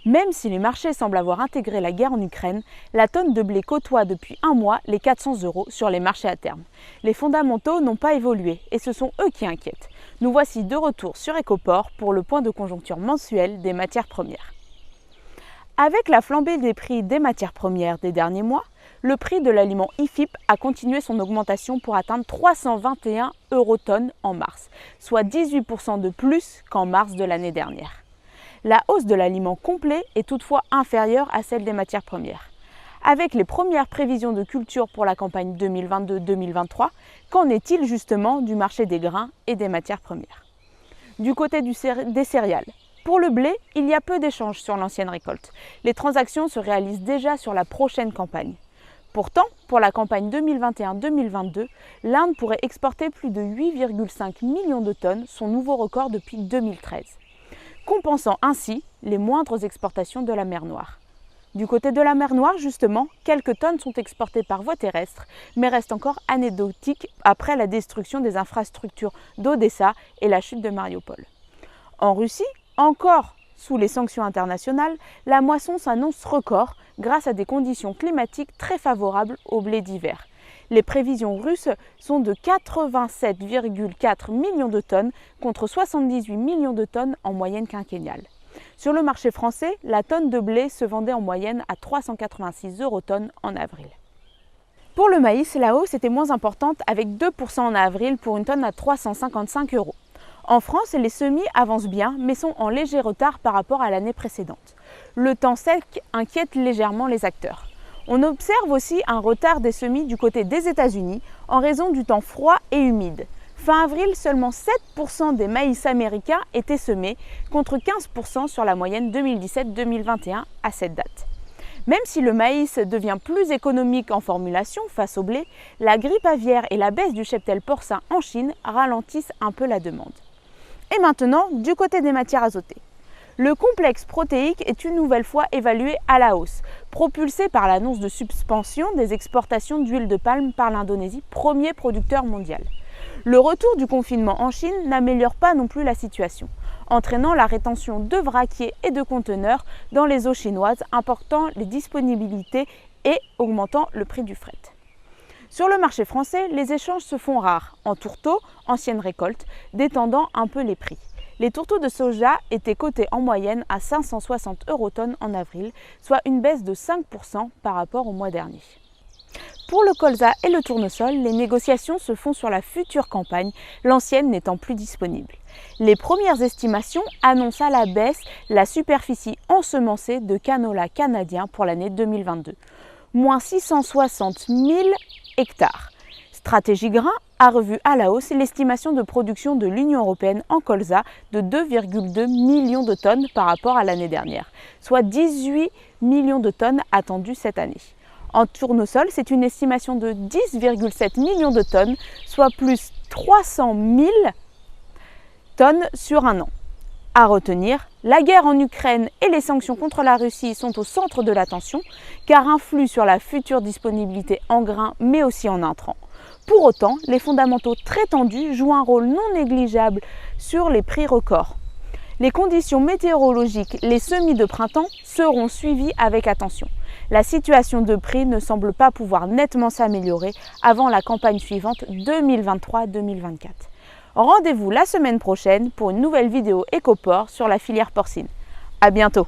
Même si les marchés semblent avoir intégré la guerre en Ukraine, la tonne de blé côtoie depuis un mois les 400 € sur les marchés à terme. Les fondamentaux n'ont pas évolué et ce sont eux qui inquiètent. Nous voici de retour sur Ecoport pour le point de conjoncture mensuel des matières premières. Avec la flambée des prix des matières premières des derniers mois, le prix de l'aliment IFIP a continué son augmentation pour atteindre 321 € tonne en mars, soit 18 % de plus qu'en mars de l'année dernière. La hausse de l'aliment complet est toutefois inférieure à celle des matières premières. Avec les premières prévisions de culture pour la campagne 2022-2023, qu'en est-il justement du marché des grains et des matières premières? Du côté des céréales, pour le blé, il y a peu d'échanges sur l'ancienne récolte. Les transactions se réalisent déjà sur la prochaine campagne. Pourtant, pour la campagne 2021-2022, l'Inde pourrait exporter plus de 8,5 millions de tonnes, son nouveau record depuis 2013. Compensant ainsi les moindres exportations de la mer Noire. Du côté de la mer Noire, justement, quelques tonnes sont exportées par voie terrestre, mais restent encore anecdotiques après la destruction des infrastructures d'Odessa et la chute de Mariupol. En Russie, encore sous les sanctions internationales, la moisson s'annonce record grâce à des conditions climatiques très favorables au blé d'hiver. Les prévisions russes sont de 87,4 millions de tonnes contre 78 millions de tonnes en moyenne quinquennale. Sur le marché français, la tonne de blé se vendait en moyenne à 386 € tonne en avril. Pour le maïs, la hausse était moins importante avec 2 % en avril pour une tonne à 355 €. En France, les semis avancent bien mais sont en léger retard par rapport à l'année précédente. Le temps sec inquiète légèrement les acteurs. On observe aussi un retard des semis du côté des États-Unis en raison du temps froid et humide. Fin avril, seulement 7 % des maïs américains étaient semés, contre 15 % sur la moyenne 2017-2021 à cette date. Même si le maïs devient plus économique en formulation face au blé, la grippe aviaire et la baisse du cheptel porcin en Chine ralentissent un peu la demande. Et maintenant, du côté des matières azotées. Le complexe protéique est une nouvelle fois évalué à la hausse, propulsé par l'annonce de suspension des exportations d'huile de palme par l'Indonésie, premier producteur mondial. Le retour du confinement en Chine n'améliore pas non plus la situation, entraînant la rétention de vraquiers et de conteneurs dans les eaux chinoises, important les disponibilités et augmentant le prix du fret. Sur le marché français, les échanges se font rares, en tourteaux, ancienne récolte, détendant un peu les prix. Les tourteaux de soja étaient cotés en moyenne à 560 € tonne en avril, soit une baisse de 5 % par rapport au mois dernier. Pour le colza et le tournesol, les négociations se font sur la future campagne, l'ancienne n'étant plus disponible. Les premières estimations annoncent à la baisse la superficie ensemencée de canola canadien pour l'année 2022, moins 660 000 hectares. Stratégie Grain a revu à la hausse l'estimation de production de l'Union européenne en colza de 2,2 millions de tonnes par rapport à l'année dernière, soit 18 millions de tonnes attendues cette année. En tournesol, c'est une estimation de 10,7 millions de tonnes, soit plus 300 000 tonnes sur un an. À retenir, la guerre en Ukraine et les sanctions contre la Russie sont au centre de l'attention, car influent sur la future disponibilité en grains mais aussi en intrants. Pour autant, les fondamentaux très tendus jouent un rôle non négligeable sur les prix records. Les conditions météorologiques, les semis de printemps seront suivis avec attention. La situation de prix ne semble pas pouvoir nettement s'améliorer avant la campagne suivante 2023-2024. Rendez-vous la semaine prochaine pour une nouvelle vidéo Ecoport sur la filière porcine. À bientôt!